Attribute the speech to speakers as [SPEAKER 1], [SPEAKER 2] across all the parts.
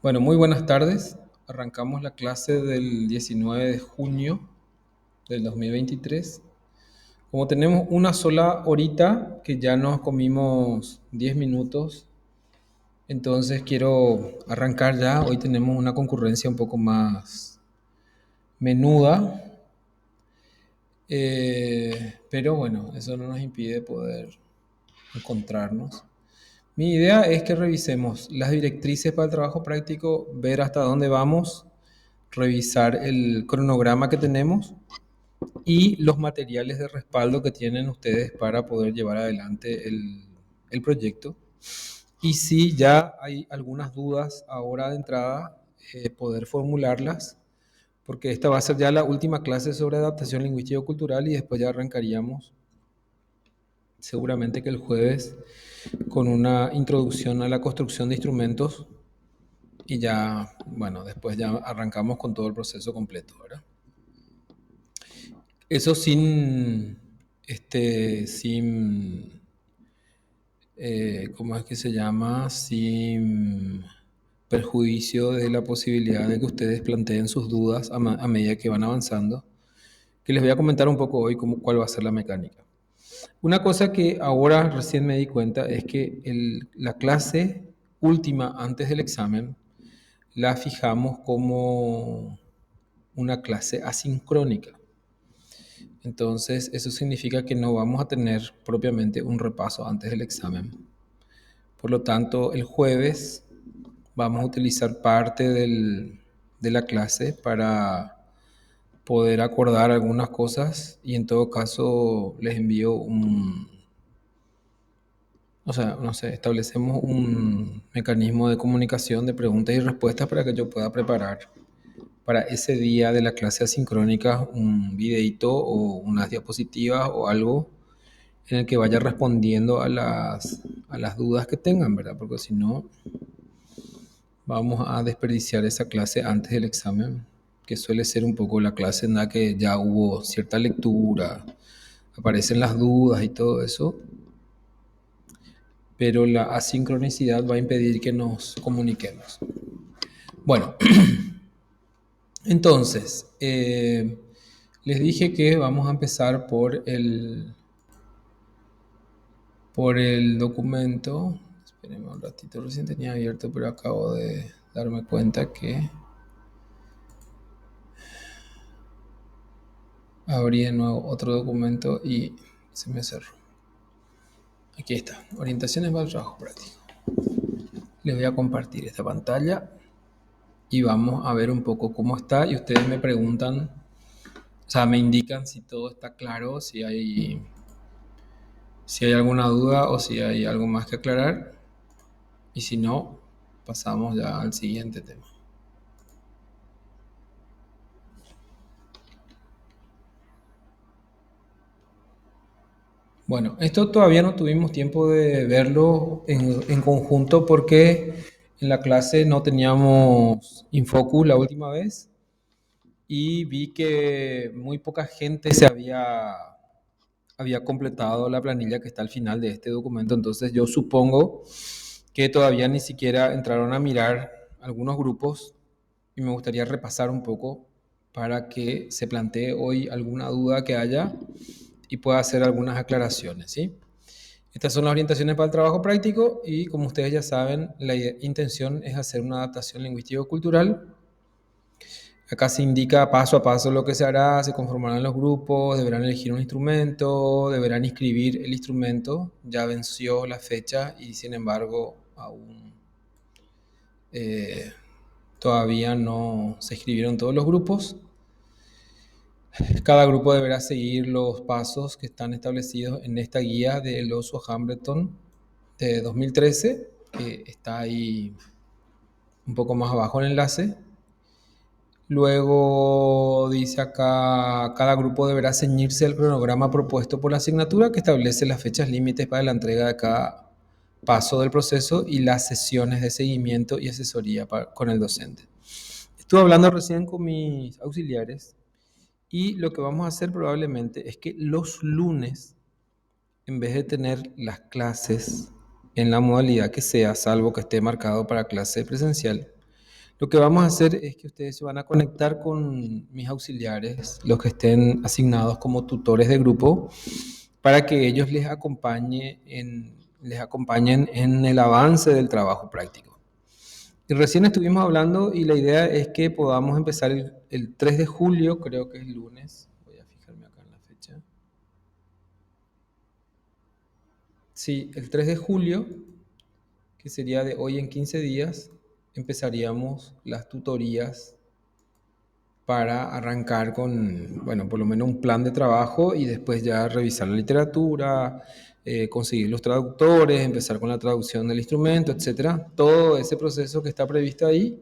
[SPEAKER 1] Bueno, muy buenas tardes. Arrancamos la clase del 19 de junio del 2023. Como tenemos una sola horita, que ya nos comimos 10 minutos, entonces quiero arrancar ya. Hoy tenemos una concurrencia un poco más menuda, pero bueno, eso no nos impide poder encontrarnos. Mi idea es que revisemos las directrices para el trabajo práctico, ver hasta dónde vamos, revisar el cronograma que tenemos y los materiales de respaldo que tienen ustedes para poder llevar adelante el proyecto. Y si ya hay algunas dudas ahora de entrada, poder formularlas, porque esta va a ser ya la última clase sobre adaptación lingüístico-cultural y después ya arrancaríamos seguramente que el jueves con una introducción a la construcción de instrumentos y ya, bueno, después ya arrancamos con todo el proceso completo, ¿verdad? Eso ¿cómo es que se llama? Sin perjuicio de la posibilidad de que ustedes planteen sus dudas a medida que van avanzando, que les voy a comentar un poco hoy cuál va a ser la mecánica. Una cosa que ahora recién me di cuenta es que la clase última antes del examen la fijamos como una clase asincrónica. Entonces, eso significa que no vamos a tener propiamente un repaso antes del examen. Por lo tanto, el jueves vamos a utilizar parte de la clase para poder acordar algunas cosas y en todo caso les envío o sea, no sé, establecemos un mecanismo de comunicación de preguntas y respuestas para que yo pueda preparar para ese día de la clase asincrónica un videito o unas diapositivas o algo en el que vaya respondiendo a las dudas que tengan, ¿verdad? Porque si no, vamos a desperdiciar esa clase antes del examen, que suele ser un poco la clase en la que ya hubo cierta lectura, aparecen las dudas y todo eso, pero la asincronicidad va a impedir que nos comuniquemos. Bueno, entonces, les dije que vamos a empezar por el documento. Espérenme un ratito, recién tenía abierto, pero acabo de darme cuenta que abrí de nuevo otro documento y se me cerró. Aquí está, orientaciones para el trabajo práctico. Les voy a compartir esta pantalla y vamos a ver un poco cómo está y ustedes me preguntan, o sea, me indican si todo está claro, si hay alguna duda o si hay algo más que aclarar y si no, pasamos ya al siguiente tema. Bueno, esto todavía no tuvimos tiempo de verlo en conjunto porque en la clase no teníamos Infocus la última vez y vi que muy poca gente había completado la planilla que está al final de este documento, entonces yo supongo que todavía ni siquiera entraron a mirar algunos grupos y me gustaría repasar un poco para que se plantee hoy alguna duda que haya y pueda hacer algunas aclaraciones, ¿sí? Estas son las orientaciones para el trabajo práctico y como ustedes ya saben, la intención es hacer una adaptación lingüístico-cultural. Acá se indica paso a paso lo que se hará, se conformarán los grupos, deberán elegir un instrumento, deberán inscribir el instrumento, ya venció la fecha y sin embargo aún todavía no se inscribieron todos los grupos. Cada grupo deberá seguir los pasos que están establecidos en esta guía del oso Hambleton de 2013, que está ahí un poco más abajo en el enlace. Luego dice acá, cada grupo deberá ceñirse al cronograma propuesto por la asignatura que establece las fechas límites para la entrega de cada paso del proceso y las sesiones de seguimiento y asesoría con el docente. Estuve hablando recién con mis auxiliares y lo que vamos a hacer probablemente es que los lunes, en vez de tener las clases en la modalidad que sea, salvo que esté marcado para clase presencial, Lo que vamos a hacer es que ustedes se van a conectar con mis auxiliares, los que estén asignados como tutores de grupo, para que ellos les acompañen en el avance del trabajo práctico. Y recién estuvimos hablando y la idea es que podamos empezar el 3 de julio, creo que es lunes. Voy a fijarme acá en la fecha. Sí, el 3 de julio, que sería de hoy en 15 días, empezaríamos las tutorías para arrancar con, bueno, por lo menos un plan de trabajo y después ya revisar la literatura, conseguir los traductores, empezar con la traducción del instrumento, etcétera. Todo ese proceso que está previsto ahí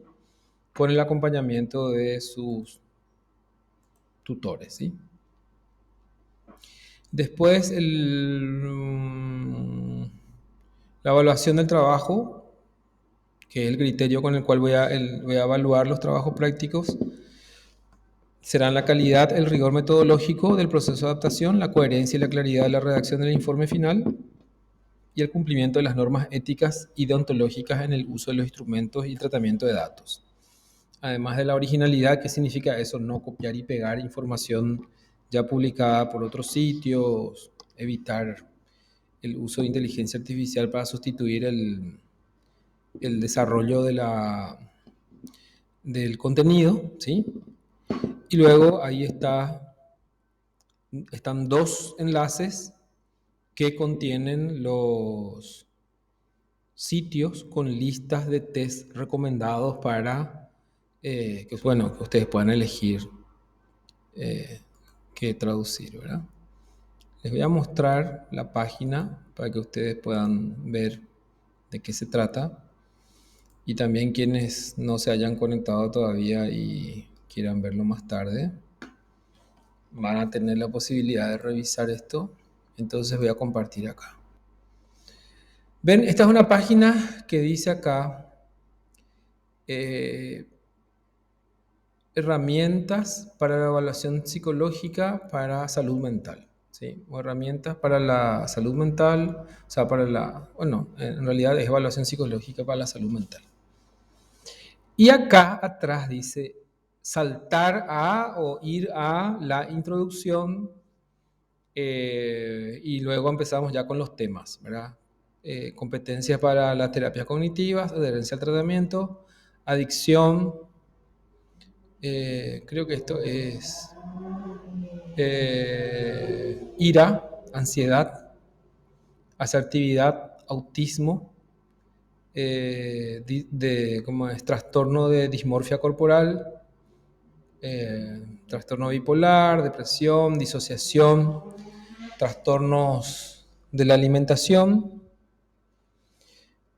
[SPEAKER 1] con el acompañamiento de sus tutores, ¿sí? Después, la evaluación del trabajo, que es el criterio con el cual voy a evaluar los trabajos prácticos, serán la calidad, el rigor metodológico del proceso de adaptación, la coherencia y la claridad de la redacción del informe final y el cumplimiento de las normas éticas y deontológicas en el uso de los instrumentos y tratamiento de datos. Además de la originalidad, ¿qué significa eso? No copiar y pegar información ya publicada por otros sitios, evitar el uso de inteligencia artificial para sustituir el desarrollo del contenido, ¿sí? Y luego ahí están dos enlaces que contienen los sitios con listas de test recomendados para bueno, que ustedes puedan elegir eh, qué traducir, ¿verdad? Les voy a mostrar la página para que ustedes puedan ver de qué se trata y también quienes no se hayan conectado todavía y quieran verlo más tarde van a tener la posibilidad de revisar esto. Entonces voy a compartir acá. Ven, esta es una página que dice acá eh, herramientas para la evaluación psicológica para salud mental, ¿sí? O herramientas para la salud mental, o sea, bueno, en realidad es evaluación psicológica para la salud mental. Y acá atrás dice saltar a o ir a la introducción y luego empezamos ya con los temas, ¿verdad? Competencias para las terapias cognitivas, adherencia al tratamiento, adicción, creo que esto es ira, ansiedad, asertividad, autismo, como es trastorno de dismorfia corporal, trastorno bipolar, depresión, disociación, trastornos de la alimentación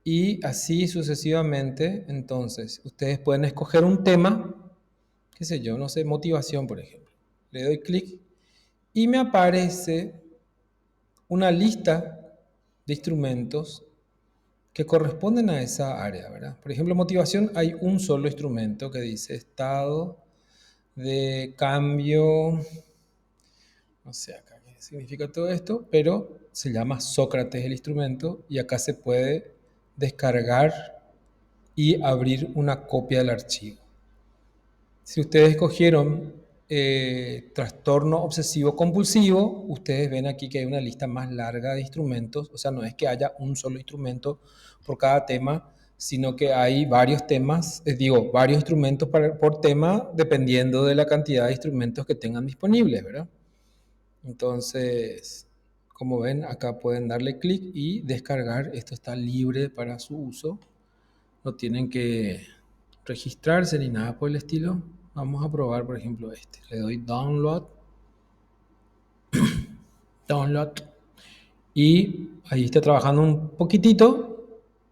[SPEAKER 1] y así sucesivamente. Entonces, ustedes pueden escoger un tema, qué sé yo, no sé, motivación, por ejemplo. Le doy clic y me aparece una lista de instrumentos que corresponden a esa área, ¿verdad? Por ejemplo, motivación, hay un solo instrumento que dice estado de cambio, no sé acá qué significa todo esto, pero se llama Sócrates el instrumento y acá se puede descargar y abrir una copia del archivo. Si ustedes escogieron trastorno obsesivo compulsivo, ustedes ven aquí que hay una lista más larga de instrumentos, o sea, no es que haya un solo instrumento por cada tema, sino que hay varios temas, varios instrumentos por tema, dependiendo de la cantidad de instrumentos que tengan disponibles, ¿verdad? Entonces, como ven, acá pueden darle clic y descargar. Esto está libre para su uso. No tienen que registrarse ni nada por el estilo. Vamos a probar, por ejemplo, este. Le doy download. Download. Y ahí está trabajando un poquitito.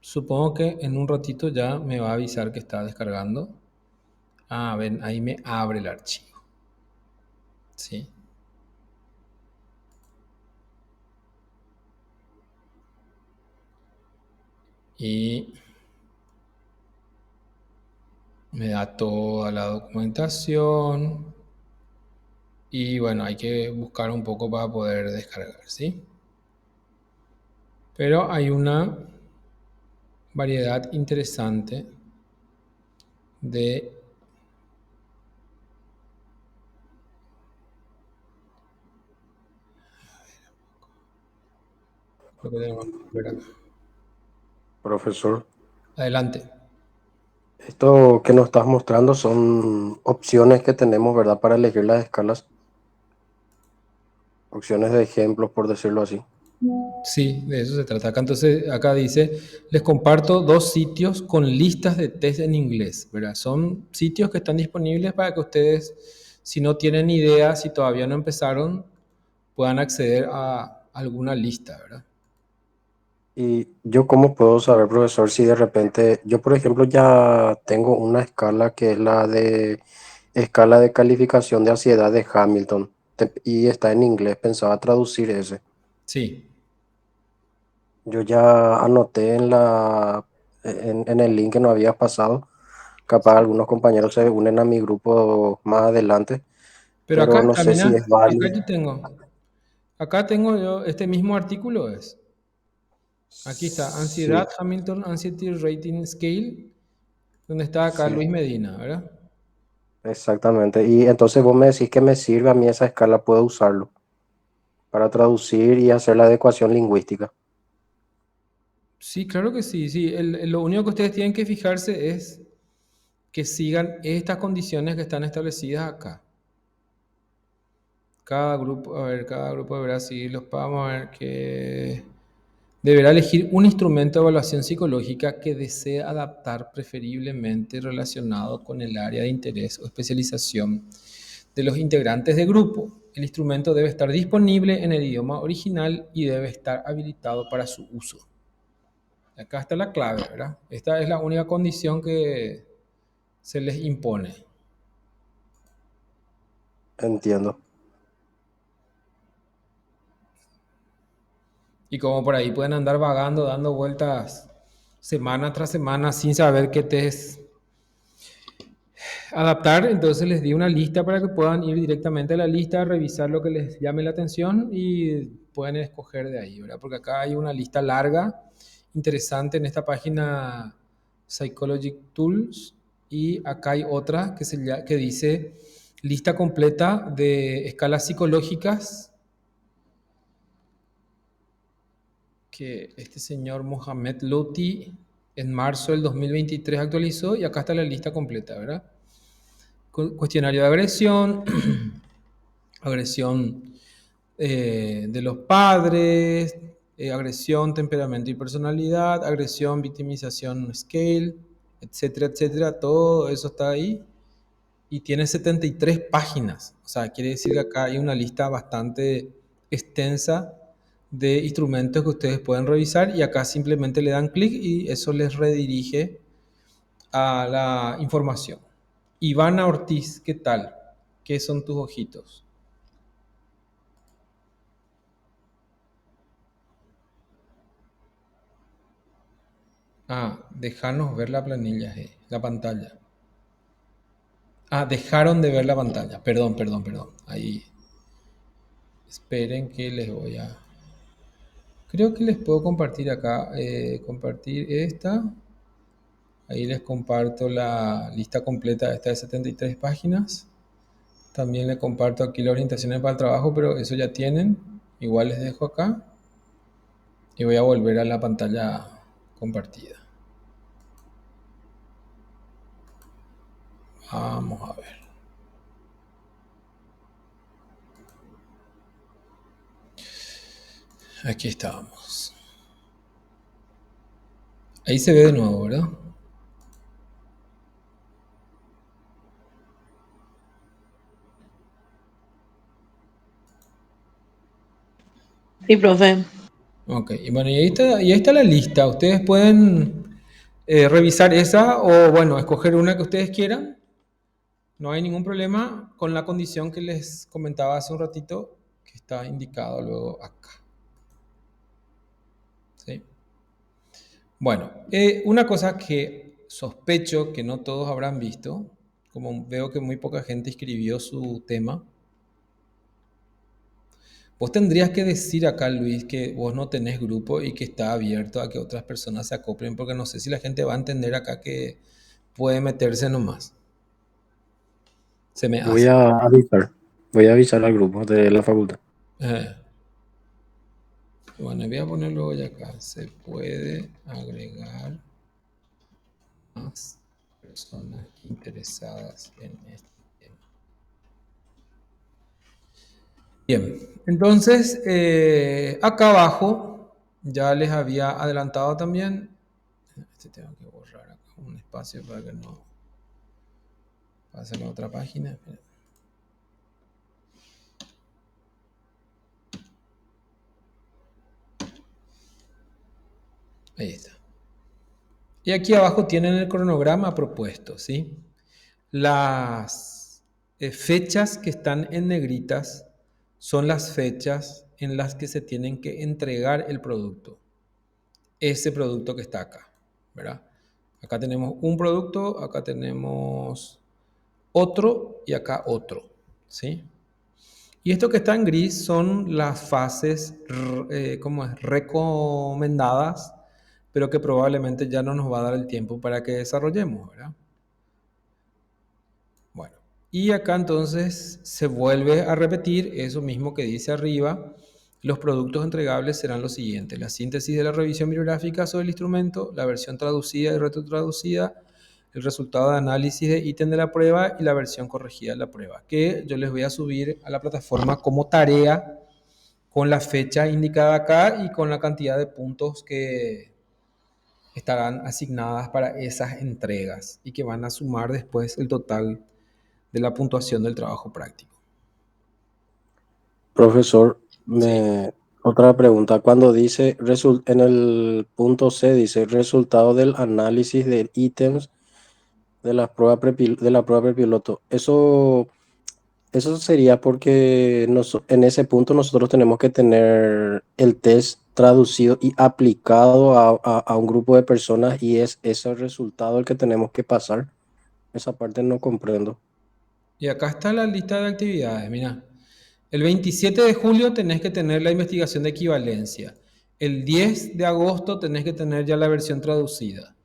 [SPEAKER 1] Supongo que en un ratito ya me va a avisar que está descargando. Ah, ven, ahí me abre el archivo. ¿Sí? Y me da toda la documentación. Y bueno, hay que buscar un poco para poder descargar, ¿sí? Pero hay una variedad interesante de... Lo que tenemos que ver acá.
[SPEAKER 2] Profesor,
[SPEAKER 1] Adelante.
[SPEAKER 2] esto que nos estás mostrando son opciones que tenemos, ¿verdad? Para elegir las escalas, opciones de ejemplos, por decirlo así.
[SPEAKER 1] Sí, de eso se trata. Acá entonces, acá dice, les comparto dos sitios con listas de test en inglés, ¿verdad? Son sitios que están disponibles para que ustedes, si no tienen idea, si todavía no empezaron, puedan acceder a alguna lista, ¿verdad?
[SPEAKER 2] ¿Y yo cómo puedo saber, profesor, si de repente, yo por ejemplo ya tengo una escala que es la de escala de calificación de ansiedad de Hamilton y está en inglés, pensaba traducir ese.
[SPEAKER 1] Sí,
[SPEAKER 2] Yo ya anoté en el link que nos habías pasado. Capaz algunos compañeros se unen a mi grupo más adelante,
[SPEAKER 1] pero acá
[SPEAKER 2] pero no
[SPEAKER 1] está,
[SPEAKER 2] sé si
[SPEAKER 1] mira,
[SPEAKER 2] es
[SPEAKER 1] acá
[SPEAKER 2] válido.
[SPEAKER 1] yo tengo, acá tengo yo, este mismo artículo es, aquí está, Ansiedad
[SPEAKER 2] Sí,
[SPEAKER 1] Hamilton Anxiety Rating Scale, donde está acá
[SPEAKER 2] sí,
[SPEAKER 1] Luis Medina, ¿verdad?
[SPEAKER 2] exactamente. Y entonces vos me decís que me sirve a mí esa escala, puedo usarlo para traducir y hacer la adecuación lingüística.
[SPEAKER 1] Sí, claro que sí, sí. Lo único que ustedes tienen que fijarse es que sigan estas condiciones que están establecidas acá. Cada grupo, a ver, cada grupo deberá seguirlos. Vamos a ver que deberá elegir un instrumento de evaluación psicológica que desee adaptar preferiblemente relacionado con el área de interés o especialización de los integrantes del grupo. El instrumento debe estar disponible en el idioma original y debe estar habilitado para su uso. Acá está la clave, ¿verdad? Esta es la única condición que se les impone.
[SPEAKER 2] Entiendo,
[SPEAKER 1] Y como por ahí pueden andar vagando, dando vueltas semana tras semana sin saber qué test adaptar, entonces les di una lista para que puedan ir directamente a la lista, revisar lo que les llame la atención y pueden escoger de ahí, ¿verdad? Porque acá hay una lista larga, interesante en esta página Psychology Tools y acá hay otra que dice lista completa de escalas psicológicas que este señor Mohamed Louti en marzo del 2023 actualizó y acá está la lista completa, ¿verdad? Cuestionario de agresión, agresión de los padres, agresión, temperamento y personalidad, agresión, victimización, scale, etcétera, etcétera. Todo eso está ahí y tiene 73 páginas. O sea, quiere decir que acá hay una lista bastante extensa de instrumentos que ustedes pueden revisar y acá simplemente le dan clic y eso les redirige a la información. Ivana Ortiz, ¿qué tal? ¿Qué son tus ojitos? Ah, dejarnos ver la planilla, la pantalla. Ah, dejaron de ver la pantalla. Perdón, perdón, perdón. Ahí. Esperen que les voy a... Creo que les puedo compartir acá. Compartir esta. Ahí les comparto la lista completa de esta de 73 páginas. También les comparto aquí las orientaciones para el trabajo, pero eso ya tienen. Igual les dejo acá. Y voy a volver a la pantalla compartida. Vamos a ver. Aquí estábamos. Ahí se ve de nuevo, ¿verdad?
[SPEAKER 3] Sí, profe.
[SPEAKER 1] Ok, y bueno, y ahí está la lista. Ustedes pueden revisar esa o, bueno, escoger una que ustedes quieran. No hay ningún problema con la condición que les comentaba hace un ratito, que está indicado luego acá. ¿Sí? Bueno, una cosa que sospecho que no todos habrán visto, como veo que muy poca gente escribió su tema, vos tendrías que decir acá, Luis, que vos no tenés grupo y que está abierto a que otras personas se acoplen, porque no sé si la gente va a entender acá que puede meterse nomás. Se me
[SPEAKER 2] Voy
[SPEAKER 1] hace.
[SPEAKER 2] a avisar. Voy a avisar al grupo de la facultad.
[SPEAKER 1] Bueno, voy a ponerlo ya acá. Se puede agregar más personas interesadas en este tema. Bien, entonces acá abajo ya les había adelantado también. Tengo que borrar acá un espacio para que no pase a la otra página. Ahí está. Y aquí abajo tienen el cronograma propuesto, ¿sí? Las fechas que están en negritas son las fechas en las que se tienen que entregar el producto. Ese producto que está acá, ¿verdad? Acá tenemos un producto, acá tenemos otro y acá otro, ¿sí? Y esto que está en gris son las fases ¿cómo es? Recomendadas, pero que probablemente ya no nos va a dar el tiempo para que desarrollemos, ¿verdad? Bueno, y acá entonces se vuelve a repetir eso mismo que dice arriba. Los productos entregables serán los siguientes: la síntesis de la revisión bibliográfica sobre el instrumento, la versión traducida y retrotraducida, el resultado de análisis de ítem de la prueba y la versión corregida de la prueba, que yo les voy a subir a la plataforma como tarea con la fecha indicada acá y con la cantidad de puntos que estarán asignadas para esas entregas y que van a sumar después el total de la puntuación del trabajo práctico.
[SPEAKER 2] Profesor,
[SPEAKER 1] Sí.
[SPEAKER 2] otra pregunta. Cuando dice en el punto C, dice resultado del análisis de ítems de la prueba prepiloto. Eso sería porque en ese punto nosotros tenemos que tener el test traducido y aplicado a un grupo de personas y es ese resultado el que tenemos que pasar. Esa parte no comprendo.
[SPEAKER 1] Y acá está la lista de actividades, mira. El 27 de julio tenés que tener la investigación de equivalencia. El 10 de agosto tenés que tener ya la versión traducida.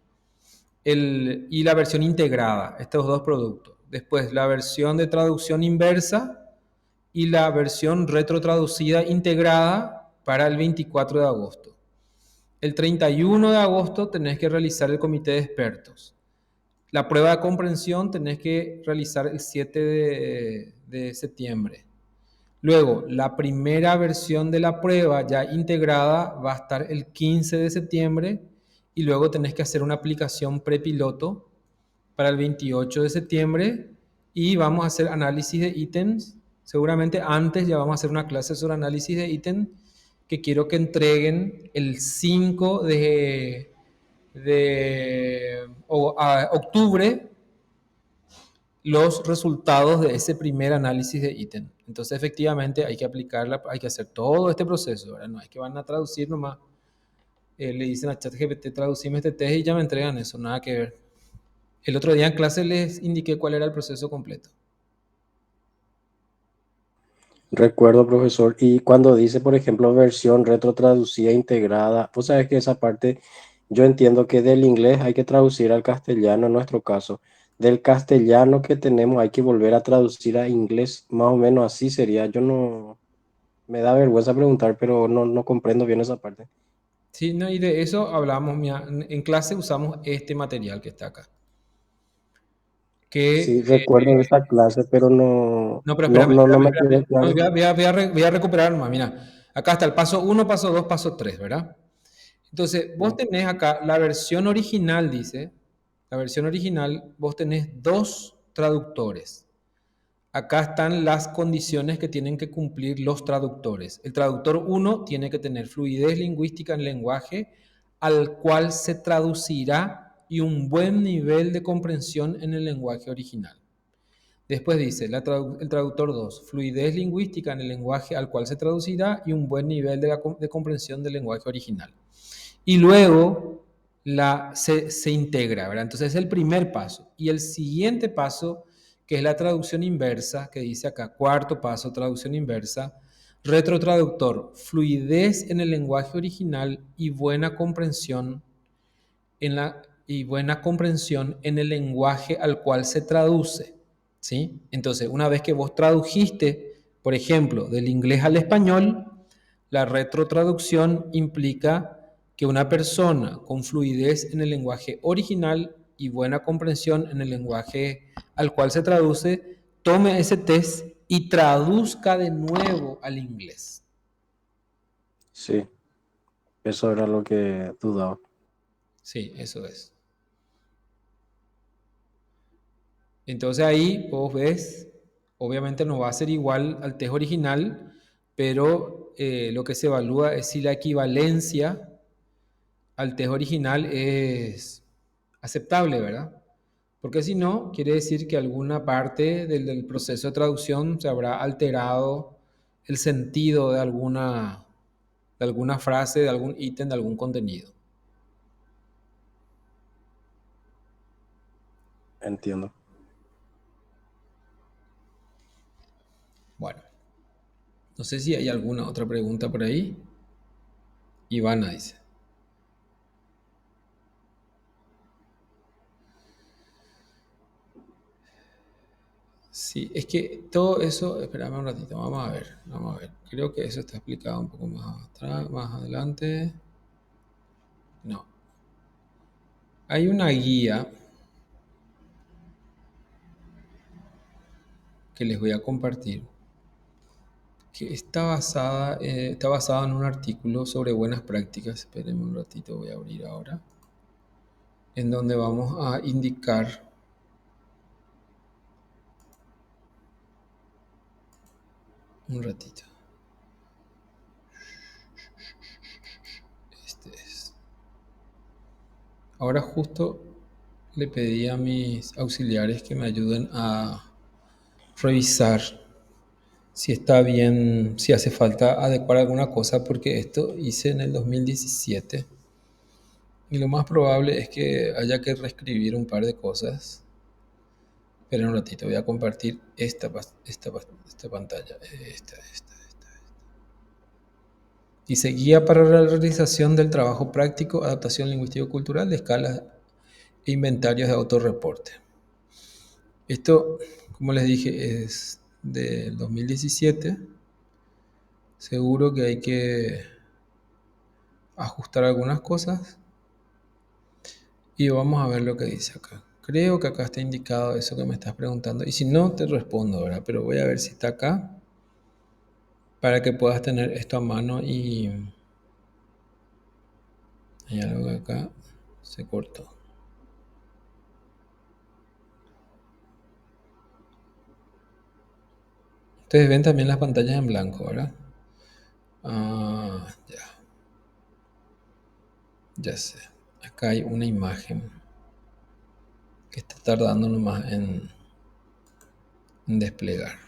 [SPEAKER 1] Y la versión integrada, estos dos productos. Después la versión de traducción inversa y la versión retrotraducida integrada para el 24 de agosto. El 31 de agosto tenés que realizar el comité de expertos. La prueba de comprensión tenés que realizar el 7 de septiembre. Luego, la primera versión de la prueba ya integrada va a estar el 15 de septiembre y luego tenés que hacer una aplicación prepiloto para el 28 de septiembre y vamos a hacer análisis de ítems. Seguramente antes ya vamos a hacer una clase sobre análisis de ítems que quiero que entreguen el 5 de octubre los resultados de ese primer análisis de ítem. Entonces, efectivamente, hay que aplicarla, hay que hacer todo este proceso, ¿verdad? No es que van a traducir nomás, le dicen a ChatGPT, traducime este test y ya me entregan eso, nada que ver. El otro día en clase les indiqué cuál era el proceso completo.
[SPEAKER 2] Recuerdo, profesor, y cuando dice, por ejemplo, versión retrotraducida integrada, pues sabes que esa parte yo entiendo que del inglés hay que traducir al castellano en nuestro caso. Del castellano que tenemos hay que volver a traducir a inglés, más o menos así sería. Yo no, me da vergüenza preguntar, pero no comprendo bien esa parte.
[SPEAKER 1] Sí, no, y de eso hablamos, mira, en clase usamos este material que está acá. Que,
[SPEAKER 2] Sí, recuerdo esa clase, pero
[SPEAKER 1] no, pero espérame,
[SPEAKER 2] no
[SPEAKER 1] espérame,
[SPEAKER 2] me
[SPEAKER 1] espérame.
[SPEAKER 2] quedé
[SPEAKER 1] No,
[SPEAKER 2] claro.
[SPEAKER 1] voy a recuperar nomás, mira. Acá está el paso 1, paso 2, paso 3, ¿verdad? Entonces, vos tenés acá la versión original, dice, la versión original, vos tenés dos traductores. Acá están las condiciones que tienen que cumplir los traductores. El traductor 1 tiene que tener fluidez lingüística en el lenguaje al cual se traducirá y un buen nivel de comprensión en el lenguaje original. Después dice el traductor 2, fluidez lingüística en el lenguaje al cual se traducirá y un buen nivel de comprensión del lenguaje original. Y luego se integra, ¿verdad? Entonces es el primer paso. Y el siguiente paso, que es la traducción inversa, que dice acá, cuarto paso, traducción inversa, retrotraductor, fluidez en el lenguaje original y buena comprensión y buena comprensión en el lenguaje al cual se traduce, ¿sí? Entonces, una vez que vos tradujiste, por ejemplo, del inglés al español, la retrotraducción implica que una persona con fluidez en el lenguaje original y buena comprensión en el lenguaje al cual se traduce, tome ese test y traduzca de nuevo al inglés.
[SPEAKER 2] Sí, eso era lo que dudaba.
[SPEAKER 1] Sí, eso es. Entonces ahí vos ves, obviamente no va a ser igual al test original, pero lo que se evalúa es si la equivalencia al test original es aceptable, ¿verdad? Porque si no, quiere decir que alguna parte del proceso de traducción se habrá alterado el sentido de alguna frase, de algún ítem, de algún contenido.
[SPEAKER 2] Entiendo.
[SPEAKER 1] Bueno, no sé si hay alguna otra pregunta por ahí. Ivana dice. Sí, es que todo eso, espérame un ratito, vamos a ver, vamos a ver. Creo que eso está explicado un poco más atrás, más adelante. No. Hay una guía que les voy a compartir que está basada en un artículo sobre buenas prácticas. Espérenme un ratito, voy a abrir ahora. En donde vamos a indicar un ratito. Este es. Ahora justo le pedí a mis auxiliares que me ayuden a revisar si está bien, si hace falta adecuar alguna cosa, porque esto hice en el 2017 y lo más probable es que haya que reescribir un par de cosas. Esperen un ratito, voy a compartir esta pantalla. Esta. Dice, guía para la realización del trabajo práctico, adaptación lingüístico-cultural de escalas e inventarios de autorreporte. Esto, como les dije, es del 2017. Seguro que hay que ajustar algunas cosas y vamos a ver lo que dice acá. Creo que acá está indicado eso que me estás preguntando y si no te respondo ahora, pero voy a ver si está acá para que puedas tener esto a mano y hay algo que acá se cortó. Ustedes ven también las pantallas en blanco, ¿verdad? Ah, ya. Ya sé. Acá hay una imagen que está tardando nomás en desplegar.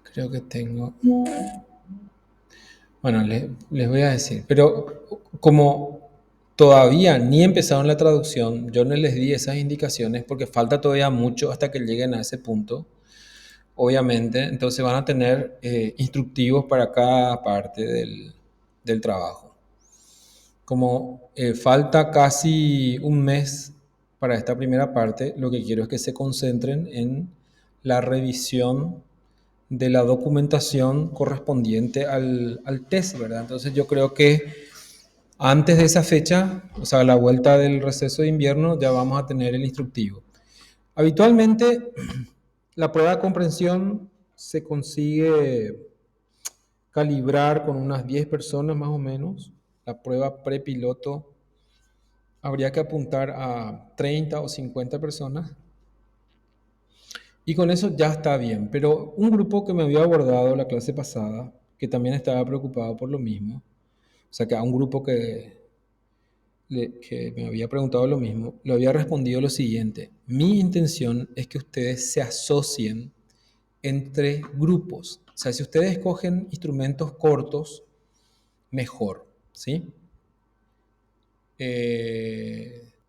[SPEAKER 1] Creo que tengo... Bueno, les voy a decir, pero como todavía ni empezaron la traducción, yo no les di esas indicaciones porque falta todavía mucho hasta que lleguen a ese punto, obviamente, entonces van a tener instructivos para cada parte del trabajo. Como falta casi un mes para esta primera parte, lo que quiero es que se concentren en la revisión de la documentación correspondiente al test, ¿verdad? Entonces yo creo que antes de esa fecha, o sea, a la vuelta del receso de invierno, ya vamos a tener el instructivo. Habitualmente, la prueba de comprensión se consigue calibrar con unas 10 personas más o menos. La prueba prepiloto habría que apuntar a 30 o 50 personas. Y con eso ya está bien, pero un grupo que me había abordado la clase pasada, que también estaba preocupado por lo mismo, o sea que a un grupo que me había preguntado lo mismo, le había respondido lo siguiente: mi intención es que ustedes se asocien entre grupos, o sea, si ustedes escogen instrumentos cortos, mejor, ¿sí?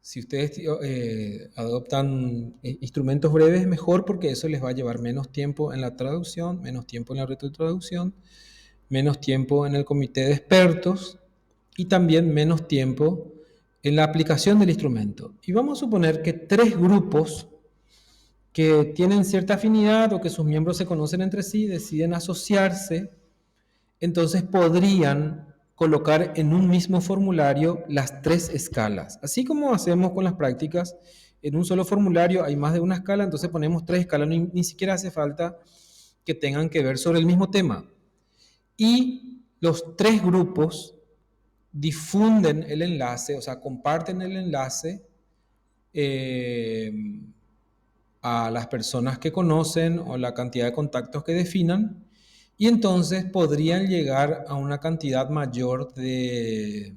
[SPEAKER 1] Si ustedes adoptan instrumentos breves, mejor, porque eso les va a llevar menos tiempo en la traducción, menos tiempo en la retrotraducción, menos tiempo en el comité de expertos y también menos tiempo en la aplicación del instrumento. Y vamos a suponer que 3 grupos que tienen cierta afinidad o que sus miembros se conocen entre sí deciden asociarse, entonces podrían colocar en un mismo formulario las 3 escalas. Así como hacemos con las prácticas, en un solo formulario hay más de una escala, entonces ponemos 3 escalas, ni siquiera hace falta que tengan que ver sobre el mismo tema. Y los 3 grupos difunden el enlace, o sea, comparten el enlace a las personas que conocen o la cantidad de contactos que definan, y entonces podrían llegar a una cantidad mayor de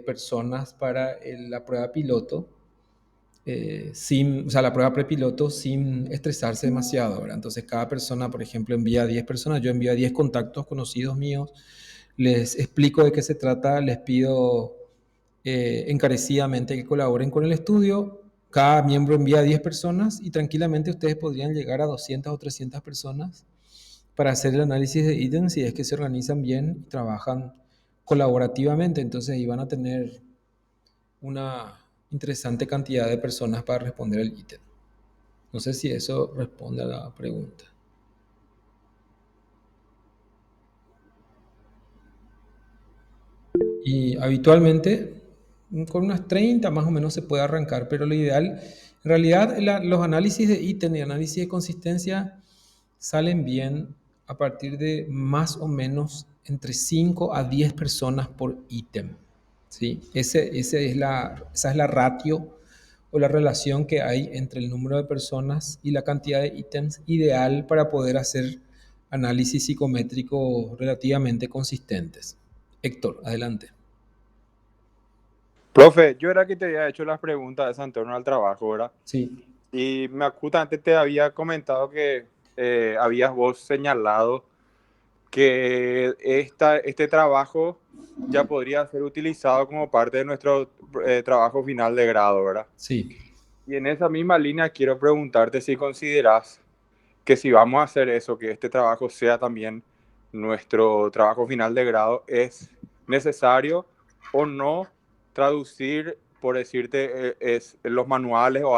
[SPEAKER 1] personas para la prueba piloto, o sea, la prueba prepiloto sin estresarse demasiado, ¿verdad? Entonces cada persona, por ejemplo, envía a 10 personas, yo envío a 10 contactos conocidos míos, les explico de qué se trata, les pido encarecidamente que colaboren con el estudio. Cada miembro envía a 10 personas y tranquilamente ustedes podrían llegar a 200 o 300 personas para hacer el análisis de ítems si es que se organizan bien y trabajan colaborativamente. Entonces iban a tener una interesante cantidad de personas para responder el ítem. No sé si eso responde a la pregunta. Y habitualmente con unas 30 más o menos se puede arrancar, pero lo ideal, en realidad los análisis de ítem y análisis de consistencia salen bien a partir de más o menos entre 5 a 10 personas por ítem, ¿sí? Esa es la ratio o la relación que hay entre el número de personas y la cantidad de ítems ideal para poder hacer análisis psicométricos relativamente consistentes. Héctor, adelante.
[SPEAKER 4] Profe, yo era que te había hecho las preguntas en torno al trabajo, ¿verdad?
[SPEAKER 1] Sí.
[SPEAKER 4] Y justamente te había comentado que habías vos señalado que este trabajo ya podría ser utilizado como parte de nuestro trabajo final de grado, ¿verdad?
[SPEAKER 1] Sí.
[SPEAKER 4] Y en esa misma línea quiero preguntarte si consideras que si vamos a hacer eso, que este trabajo sea también nuestro trabajo final de grado, es necesario o no traducir, por decirte, los manuales o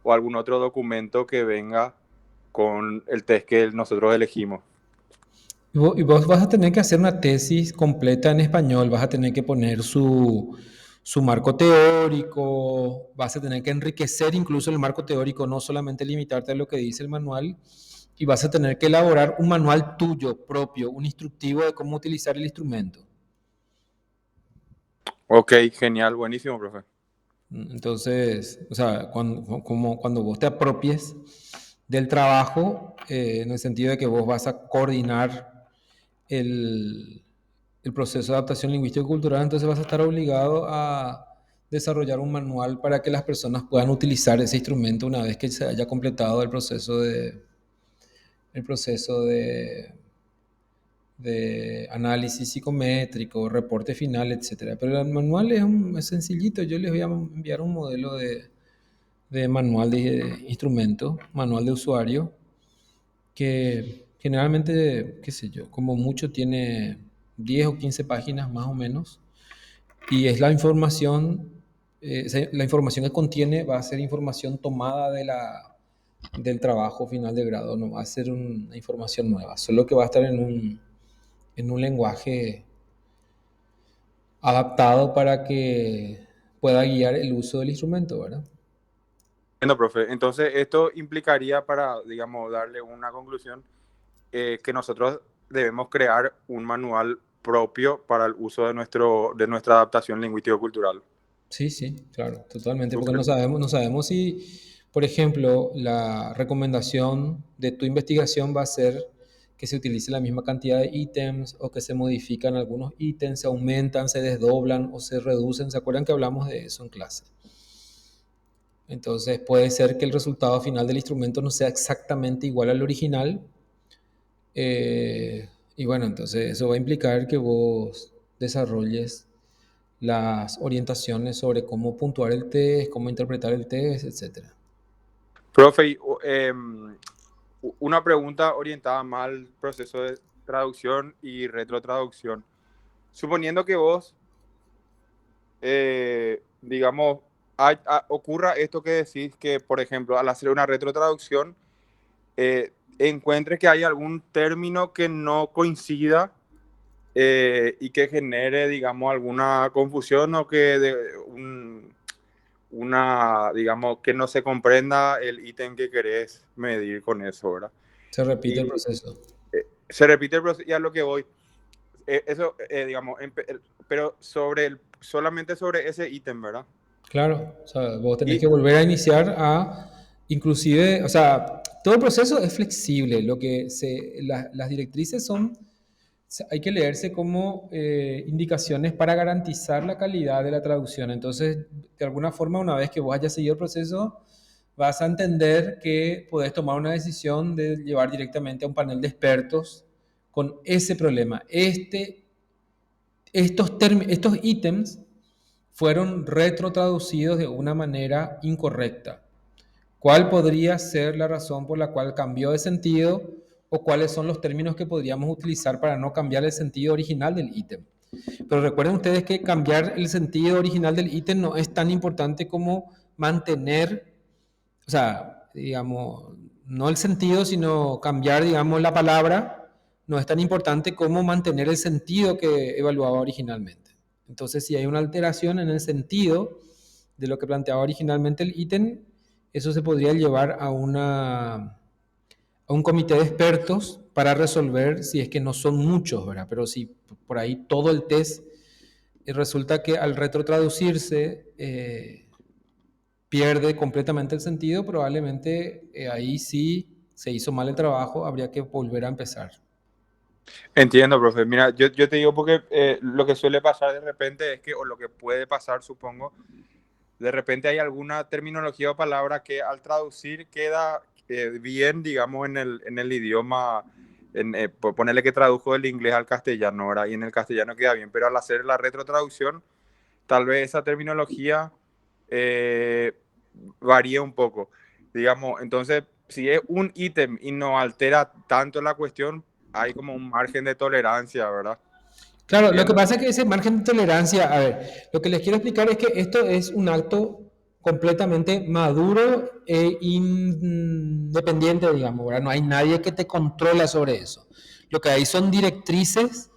[SPEAKER 4] o algún otro documento que venga con el test que nosotros elegimos.
[SPEAKER 1] Y vos vas a tener que hacer una tesis completa en español, vas a tener que poner su marco teórico, vas a tener que enriquecer incluso el marco teórico, no solamente limitarte a lo que dice el manual, y vas a tener que elaborar un manual tuyo propio, un instructivo de cómo utilizar el instrumento.
[SPEAKER 4] Ok, genial, buenísimo, profe.
[SPEAKER 1] Entonces, o sea, cuando vos te apropies del trabajo, en el sentido de que vos vas a coordinar el proceso de adaptación lingüístico-cultural, entonces vas a estar obligado a desarrollar un manual para que las personas puedan utilizar ese instrumento una vez que se haya completado el proceso de análisis psicométrico, reporte final, etc. Pero el manual es sencillito. Yo les voy a enviar un modelo de manual de instrumento, manual de usuario, que generalmente, qué sé yo, como mucho tiene 10 o 15 páginas más o menos, y es la información que contiene va a ser información tomada del trabajo final de grado, no va a ser una información nueva, solo que va a estar en un lenguaje adaptado para que pueda guiar el uso del instrumento, ¿verdad?
[SPEAKER 4] Bueno, profe, entonces esto implicaría, para, digamos, darle una conclusión, que nosotros debemos crear un manual propio para el uso de nuestra adaptación lingüístico-cultural.
[SPEAKER 1] Sí, sí, claro, totalmente, porque
[SPEAKER 4] Okay.
[SPEAKER 1] no sabemos si, por ejemplo, la recomendación de tu investigación va a ser que se utilice la misma cantidad de ítems o que se modifican algunos ítems, se aumentan, se desdoblan o se reducen. ¿Se acuerdan que hablamos de eso en clase? Entonces puede ser que el resultado final del instrumento no sea exactamente igual al original. Y bueno, entonces eso va a implicar que vos desarrolles las orientaciones sobre cómo puntuar el test, cómo interpretar el test, etc.
[SPEAKER 4] Profe, una pregunta orientada más al proceso de traducción y retrotraducción. Suponiendo que vos, digamos, ocurra esto que decís, que por ejemplo, al hacer una retrotraducción, encuentres que hay algún término que no coincida y que genere, digamos, alguna confusión o que digamos, que no se comprenda el ítem que querés medir con eso, ¿verdad?
[SPEAKER 1] Se repite el
[SPEAKER 4] Y
[SPEAKER 1] proceso.
[SPEAKER 4] se repite el proceso, y a lo que voy. Eso, digamos, pero solamente sobre ese ítem, ¿verdad?
[SPEAKER 1] Claro, o sea, vos tenés
[SPEAKER 4] Y
[SPEAKER 1] que volver a iniciar inclusive, o sea, todo el proceso es flexible. Las directrices hay que leerse como indicaciones para garantizar la calidad de la traducción. Entonces, de alguna forma, una vez que vos hayas seguido el proceso, vas a entender que podés tomar una decisión de llevar directamente a un panel de expertos con ese problema. Estos ítems fueron retrotraducidos de una manera incorrecta. ¿Cuál podría ser la razón por la cual cambió de sentido o cuáles son los términos que podríamos utilizar para no cambiar el sentido original del ítem? Pero recuerden ustedes que cambiar el sentido original del ítem no es tan importante como mantener, o sea, digamos, no el sentido, sino cambiar, digamos, la palabra, no es tan importante como mantener el sentido que evaluaba originalmente. Entonces, si hay una alteración en el sentido de lo que planteaba originalmente el ítem, eso se podría llevar a un comité de expertos para resolver si es que no son muchos, ¿verdad? Pero si por ahí todo el test resulta que al retrotraducirse pierde completamente el sentido, probablemente ahí sí se hizo mal el trabajo, habría que volver a empezar.
[SPEAKER 4] entiendo, profe. Mira, yo te digo porque lo que suele pasar de repente es que, o lo que puede pasar, supongo, de repente hay alguna terminología o palabra que al traducir queda bien, digamos, en el idioma, por ponerle que tradujo del inglés al castellano, ¿verdad? Y en el castellano queda bien, pero al hacer la retrotraducción, tal vez esa terminología eh, varía un poco, digamos. Entonces, si es un ítem y no altera tanto la cuestión, hay como un margen de tolerancia, ¿verdad?
[SPEAKER 1] Claro, lo que
[SPEAKER 4] Entiendo.
[SPEAKER 1] pasa es que ese margen de tolerancia, a ver, lo que les quiero explicar es que esto es un acto completamente maduro e independiente, digamos, ¿verdad? No hay nadie que te controla sobre eso. Lo que hay son directrices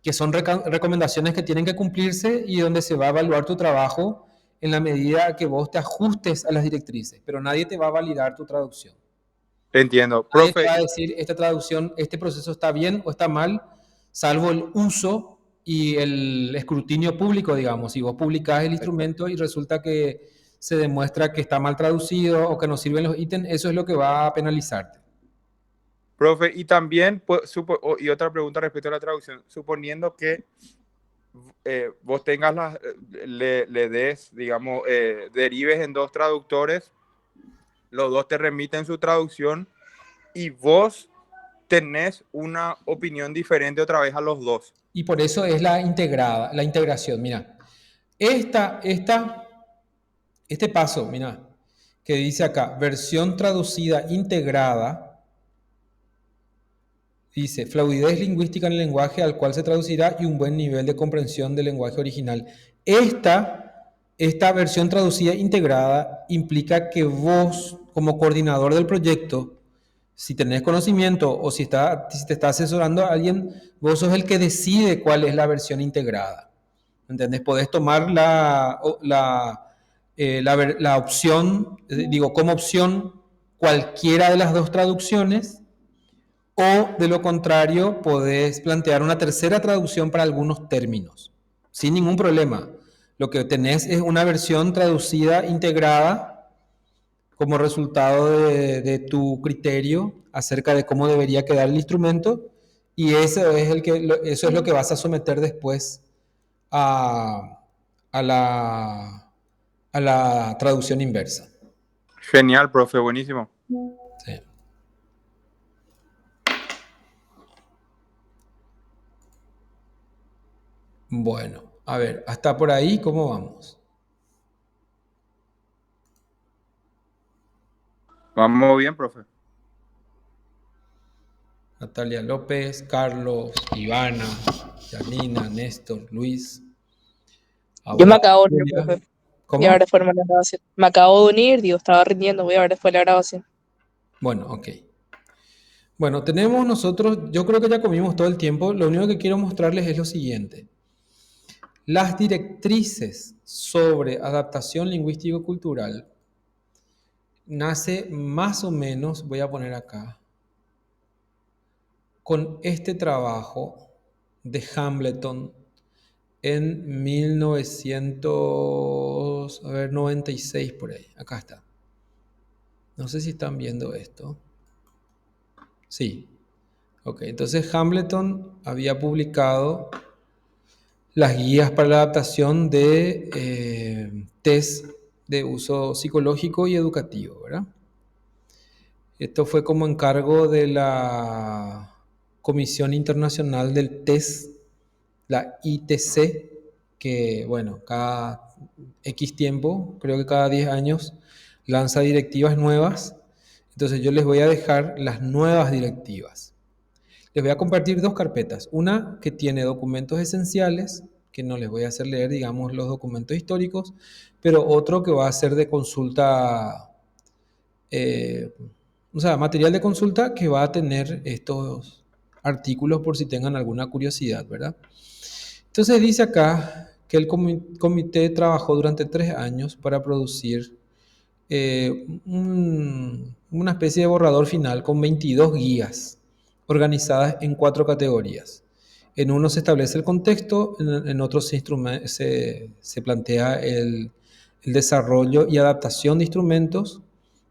[SPEAKER 1] que son recomendaciones que tienen que cumplirse y donde se va a evaluar tu trabajo en la medida que vos te ajustes a las directrices, pero nadie te va a validar tu traducción.
[SPEAKER 4] Entiendo.
[SPEAKER 1] Nadie te
[SPEAKER 4] Profe,
[SPEAKER 1] va a decir esta traducción, este proceso está bien o está mal, salvo el uso y el escrutinio público, digamos. Si vos publicás el instrumento y resulta que se demuestra que está mal traducido o que no sirven los ítems, eso es lo que va a penalizarte.
[SPEAKER 4] profe, y también, y otra pregunta respecto a la traducción, suponiendo que vos tengas le des, digamos, derives en dos traductores, los dos te remiten su traducción y vos tenés una opinión diferente otra vez a los dos.
[SPEAKER 1] Y por eso es la integración. Mira, este paso, mira, que dice acá, versión traducida integrada, dice, fluidez lingüística en el lenguaje al cual se traducirá y un buen nivel de comprensión del lenguaje original. Esta versión traducida integrada implica que vos, como coordinador del proyecto, si tenés conocimiento o si te está asesorando a alguien, vos sos el que decide cuál es la versión integrada. ¿Entendés? Podés tomar la opción, digo, como opción cualquiera de las dos traducciones o de lo contrario, podés plantear una tercera traducción para algunos términos, sin ningún problema. Lo que tenés es una versión traducida integrada como resultado de tu criterio acerca de cómo debería quedar el instrumento y eso es lo que vas a someter después a, a la, a la traducción inversa.
[SPEAKER 4] Genial, profe, buenísimo.
[SPEAKER 1] Sí. Bueno, A ver, hasta por ahí, ¿cómo vamos?
[SPEAKER 4] Vamos bien, profe.
[SPEAKER 1] Natalia López, Carlos, Ivana, Janina, Néstor, Luis,
[SPEAKER 3] Yo me
[SPEAKER 1] Aura,
[SPEAKER 3] acabo de unir,
[SPEAKER 1] Julia.
[SPEAKER 3] profe. Voy a ver
[SPEAKER 1] ¿Cómo?
[SPEAKER 3] después la grabación. Me acabo de unir, digo, estaba rindiendo, voy a ver después la grabación.
[SPEAKER 1] Bueno, ok. Bueno, tenemos nosotros, yo creo que ya comimos todo el tiempo, lo único que quiero mostrarles es lo siguiente. Las directrices sobre adaptación lingüístico-cultural nace más o menos, voy a poner acá, con este trabajo de Hambleton en 1996 por ahí. Acá está. No sé si están viendo esto. Sí. Ok, entonces Hambleton había publicado las guías para la adaptación de test de uso psicológico y educativo, ¿verdad? Esto fue como encargo de la Comisión Internacional del Test, la ITC, que, bueno, cada X tiempo, creo que cada 10 años, lanza directivas nuevas. Entonces yo les voy a dejar las nuevas directivas. Les voy a compartir dos carpetas. Una que tiene documentos esenciales, que no les voy a hacer leer, digamos, los documentos históricos, pero otro que va a ser de consulta, o sea, material de consulta que va a tener estos artículos por si tengan alguna curiosidad, ¿verdad? Entonces dice acá que el comité trabajó durante 3 años para producir una especie de borrador final con 22 guías organizadas en 4 categorías. En uno se establece el contexto, en otro se plantea el desarrollo y adaptación de instrumentos,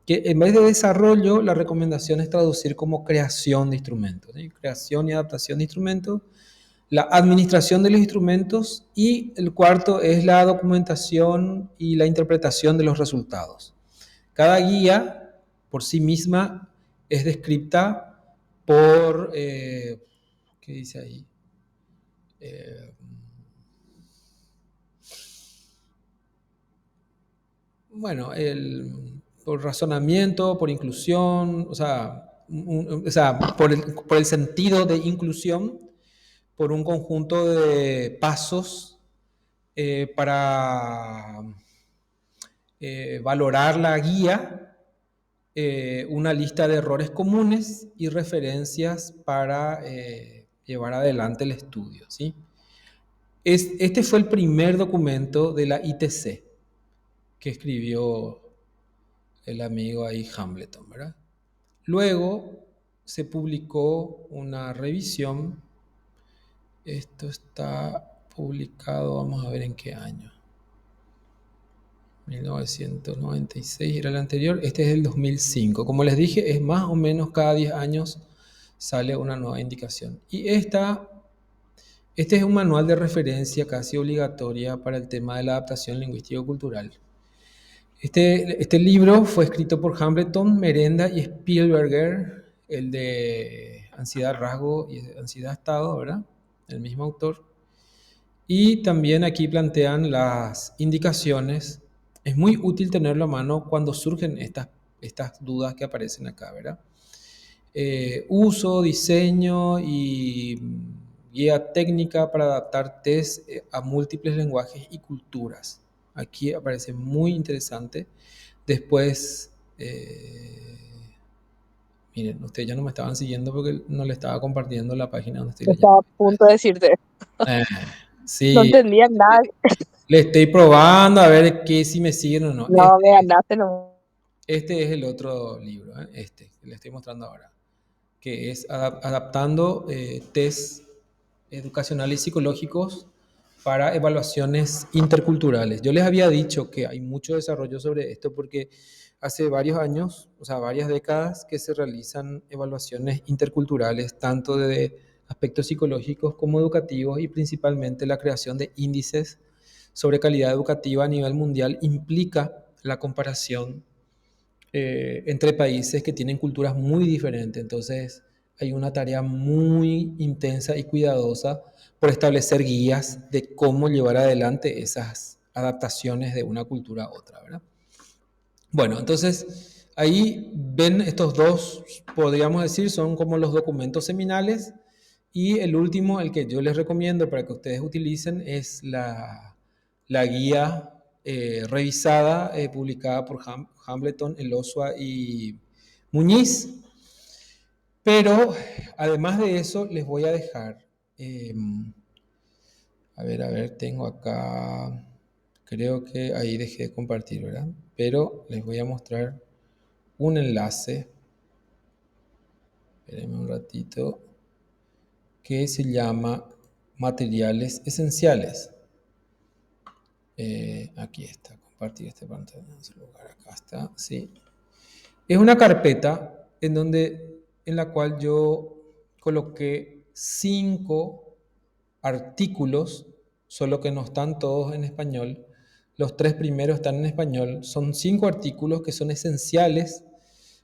[SPEAKER 1] que en vez de desarrollo, la recomendación es traducir como creación de instrumentos, ¿sí? Creación y adaptación de instrumentos, la administración de los instrumentos y el cuarto es la documentación y la interpretación de los resultados. Cada guía por sí misma es descrita por, ¿qué dice ahí? Bueno, por razonamiento, por inclusión, o sea, por el sentido de inclusión, por un conjunto de pasos para valorar la guía, una lista de errores comunes y referencias para llevar adelante el estudio, ¿sí? Este fue el primer documento de la ITC que escribió el amigo ahí Hambleton, ¿verdad? Luego se publicó una revisión. Esto está publicado, vamos a ver en qué año. 1996 era el anterior, este es el 2005. Como les dije, es más o menos cada 10 años sale una nueva indicación. Y este es un manual de referencia casi obligatoria para el tema de la adaptación lingüístico-cultural. Este libro fue escrito por Hambleton, Merenda y Spielberger, el de Ansiedad Rasgo y Ansiedad Estado, ¿verdad? El mismo autor. Y también aquí plantean las indicaciones. Es muy útil tenerlo a mano cuando surgen estas dudas que aparecen acá, ¿verdad? Uso, diseño y guía técnica para adaptar test a múltiples lenguajes y culturas. Aquí aparece muy interesante. Después, miren, ustedes ya no me estaban siguiendo porque no le estaba compartiendo la página donde estoy leyendo.
[SPEAKER 3] Estaba a punto de decirte.
[SPEAKER 1] Sí.
[SPEAKER 3] No entendía nada.
[SPEAKER 1] Le estoy probando a ver si me siguen o no.
[SPEAKER 3] No, me ganaste, no.
[SPEAKER 1] Este es el otro libro, que le estoy mostrando ahora, que es adaptando test educacionales y psicológicos para evaluaciones interculturales. Yo les había dicho que hay mucho desarrollo sobre esto porque hace varios años, o sea, varias décadas, que se realizan evaluaciones interculturales, tanto de aspectos psicológicos como educativos, y principalmente la creación de índices sobre calidad educativa a nivel mundial implica la comparación entre países que tienen culturas muy diferentes. Entonces, hay una tarea muy intensa y cuidadosa por establecer guías de cómo llevar adelante esas adaptaciones de una cultura a otra, ¿verdad? Bueno, entonces ahí ven estos dos, podríamos decir, son como los documentos seminales. Y el último, el que yo les recomiendo para que ustedes utilicen, es la guía revisada, publicada por Hambleton, Elosua y Muñiz. Pero además de eso, les voy a dejar, a ver, tengo acá, creo que ahí dejé de compartir, ¿verdad? Pero les voy a mostrar un enlace, espérenme un ratito, que se llama Materiales Esenciales. Aquí está, compartir esta pantalla en su lugar, acá está, sí. Es una carpeta en la cual yo coloqué 5 artículos, solo que no están todos en español. Los 3 primeros están en español. Son 5 artículos que son esenciales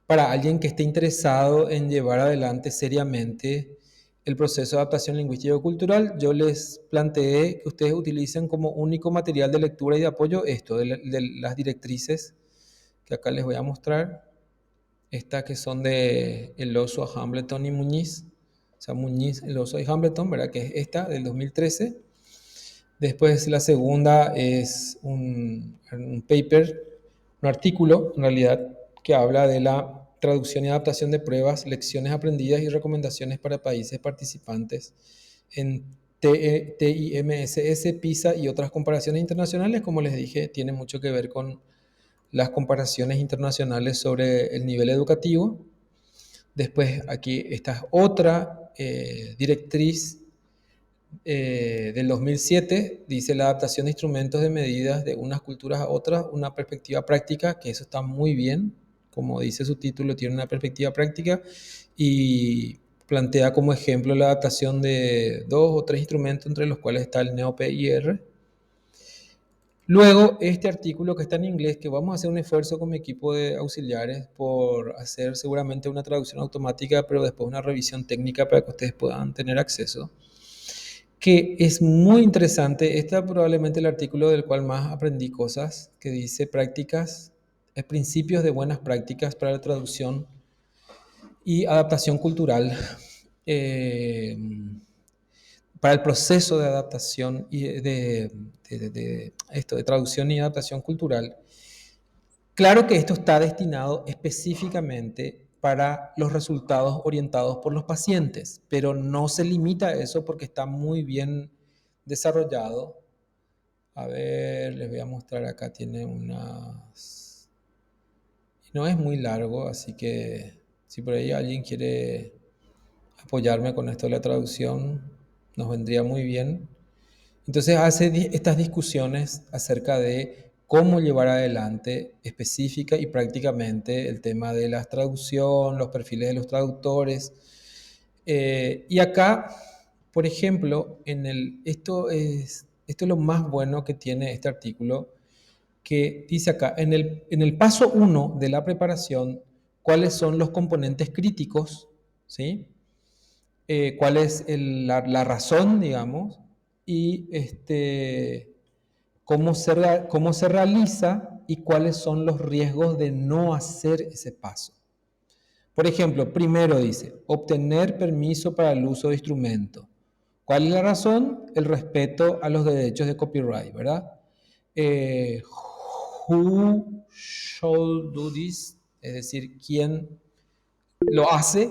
[SPEAKER 1] para alguien que esté interesado en llevar adelante seriamente el proceso de adaptación lingüístico-cultural. Yo les planteé que ustedes utilicen como único material de lectura y de apoyo esto, de las directrices que acá les voy a mostrar. Estas que son de Elosua, Hambleton y Muñiz. O sea, Muñiz, Elosua y Hambleton, ¿verdad? Que es esta del 2013. Después la segunda es un paper, un artículo en realidad, que habla de la traducción y adaptación de pruebas, lecciones aprendidas y recomendaciones para países participantes en TIMSS, PISA y otras comparaciones internacionales. Como les dije, tiene mucho que ver con las comparaciones internacionales sobre el nivel educativo. Después aquí está otra directriz del 2007, dice la adaptación de instrumentos de medidas de unas culturas a otras, una perspectiva práctica, que eso está muy bien, como dice su título, tiene una perspectiva práctica y plantea como ejemplo la adaptación de 2 o 3 instrumentos, entre los cuales está el NeoPIR. Luego, este artículo que está en inglés, que vamos a hacer un esfuerzo con mi equipo de auxiliares por hacer seguramente una traducción automática, pero después una revisión técnica para que ustedes puedan tener acceso, que es muy interesante. Este es probablemente el artículo del cual más aprendí cosas, que dice prácticas, principios de buenas prácticas para la traducción y adaptación cultural. Para el proceso de adaptación y de traducción y adaptación cultural. Claro que esto está destinado específicamente para los resultados orientados por los pacientes, pero no se limita a eso porque está muy bien desarrollado. A ver, les voy a mostrar acá, tiene unas... No es muy largo, así que si por ahí alguien quiere apoyarme con esto de la traducción, nos vendría muy bien. Entonces hace estas discusiones acerca de cómo llevar adelante específica y prácticamente el tema de la traducción, los perfiles de los traductores. Y acá, por ejemplo, esto es lo más bueno que tiene este artículo, que dice acá, en el paso 1 de la preparación, cuáles son los componentes críticos, ¿sí? Cuál es la razón, digamos, y cómo se realiza y cuáles son los riesgos de no hacer ese paso. Por ejemplo, primero dice, obtener permiso para el uso de instrumento. ¿Cuál es la razón? El respeto a los derechos de copyright, ¿verdad? Who should do this? Es decir, ¿quién lo hace?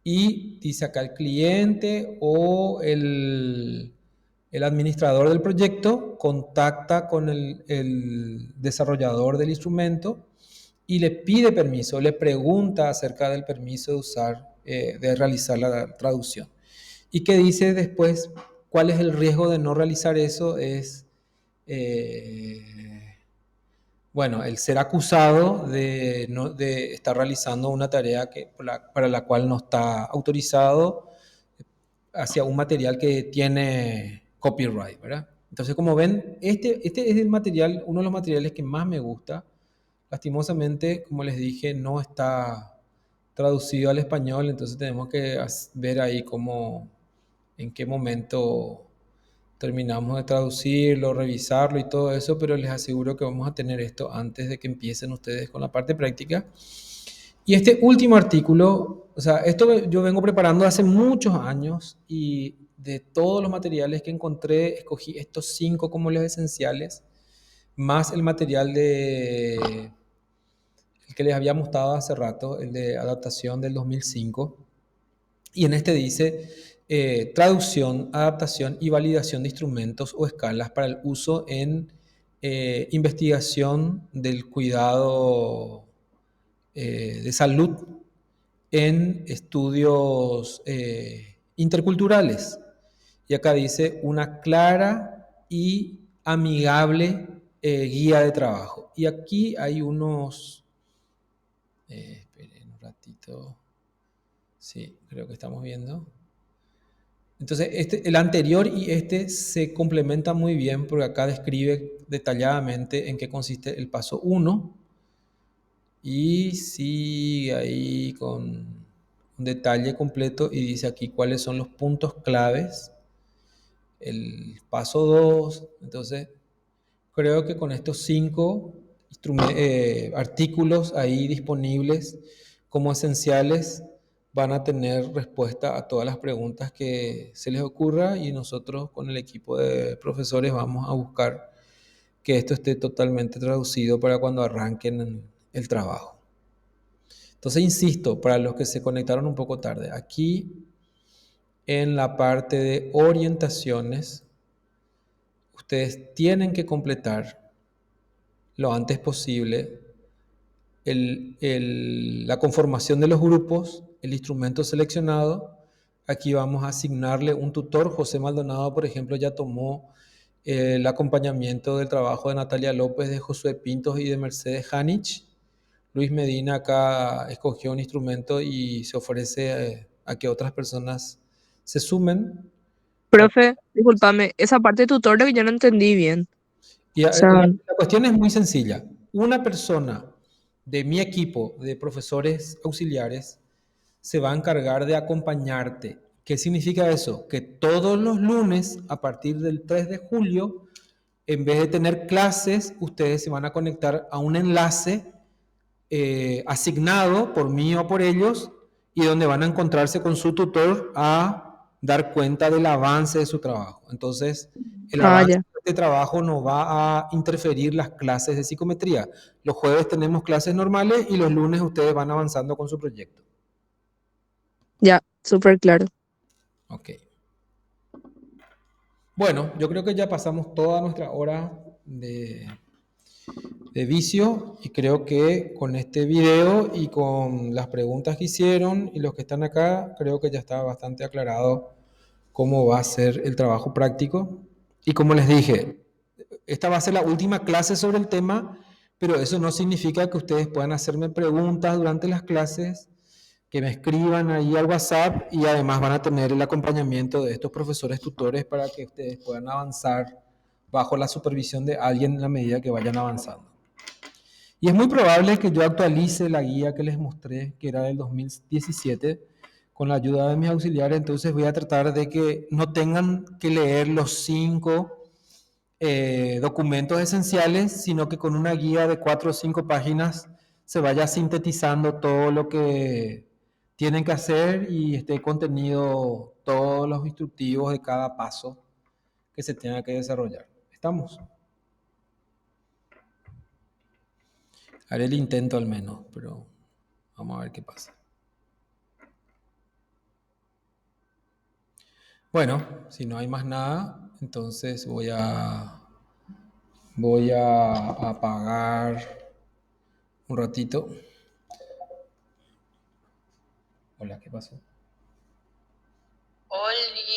[SPEAKER 1] Y dice acá el cliente o el administrador del proyecto contacta con el desarrollador del instrumento y le pide permiso, le pregunta acerca del permiso de usar, de realizar la traducción. ¿Y qué dice después? ¿Cuál es el riesgo de no realizar eso? Es, bueno, el ser acusado de estar realizando una tarea para la cual no está autorizado hacia un material que tiene copyright, ¿verdad? Entonces, como ven, este es el material, uno de los materiales que más me gusta. Lastimosamente, como les dije, no está traducido al español, entonces tenemos que ver ahí en qué momento terminamos de traducirlo, revisarlo y todo eso, pero les aseguro que vamos a tener esto antes de que empiecen ustedes con la parte práctica. Y este último artículo, o sea, esto yo vengo preparando hace muchos años y de todos los materiales que encontré, escogí estos 5 como los esenciales, más el material el que les había mostrado hace rato, el de adaptación del 2005. Y en este dice traducción, adaptación y validación de instrumentos o escalas para el uso en investigación del cuidado de salud en estudios interculturales. Y acá dice una clara y amigable guía de trabajo. Y aquí hay unos... esperen un ratito. Sí, creo que estamos viendo. Entonces, el anterior y este se complementan muy bien porque acá describe detalladamente en qué consiste el paso 1 y sigue ahí con un detalle completo y dice aquí cuáles son los puntos claves. El paso 2, entonces creo que con estos 5 artículos ahí disponibles como esenciales van a tener respuesta a todas las preguntas que se les ocurra y nosotros con el equipo de profesores vamos a buscar que esto esté totalmente traducido para cuando arranquen el trabajo. Entonces, insisto, para los que se conectaron un poco tarde, aquí en la parte de orientaciones, ustedes tienen que completar lo antes posible la conformación de los grupos, el instrumento seleccionado. Aquí vamos a asignarle un tutor. José Maldonado, por ejemplo, ya tomó el acompañamiento del trabajo de Natalia López, de Josué Pintos y de Mercedes Janich. Luis Medina acá escogió un instrumento y se ofrece a que otras personas se sumen.
[SPEAKER 3] Profe, discúlpame, esa parte de tutor que yo no entendí bien.
[SPEAKER 1] Y
[SPEAKER 3] O sea,
[SPEAKER 1] la cuestión es muy sencilla. Una persona de mi equipo de profesores auxiliares se va a encargar de acompañarte. ¿Qué significa eso? Que todos los lunes, a partir del 3 de julio, en vez de tener clases, ustedes se van a conectar a un enlace asignado por mí o por ellos y donde van a encontrarse con su tutor a dar cuenta del avance de su trabajo. Entonces, el avance
[SPEAKER 3] ya,
[SPEAKER 1] de este trabajo no va a interferir las clases de psicometría. Los jueves tenemos clases normales y los lunes ustedes van avanzando con su proyecto.
[SPEAKER 3] ya, súper claro.
[SPEAKER 1] Ok. Bueno, yo creo que ya pasamos toda nuestra hora de vicio y creo que con este video y con las preguntas que hicieron y los que están acá, creo que ya está bastante aclarado cómo va a ser el trabajo práctico. Y como les dije, esta va a ser la última clase sobre el tema, pero eso no significa que ustedes puedan hacerme preguntas durante las clases, que me escriban ahí al WhatsApp y además van a tener el acompañamiento de estos profesores tutores para que ustedes puedan avanzar bajo la supervisión de alguien en la medida que vayan avanzando. Y es muy probable que yo actualice la guía que les mostré, que era del 2017, con la ayuda de mis auxiliares. Entonces voy a tratar de que no tengan que leer los 5 documentos esenciales, sino que con una guía de 4 o 5 páginas se vaya sintetizando todo lo que tienen que hacer y esté contenido todos los instructivos de cada paso que se tenga que desarrollar. ¿Estamos? Haré el intento al menos, pero vamos a ver qué pasa. Bueno, si no hay más nada, entonces voy a apagar un ratito. Hola, ¿qué pasó?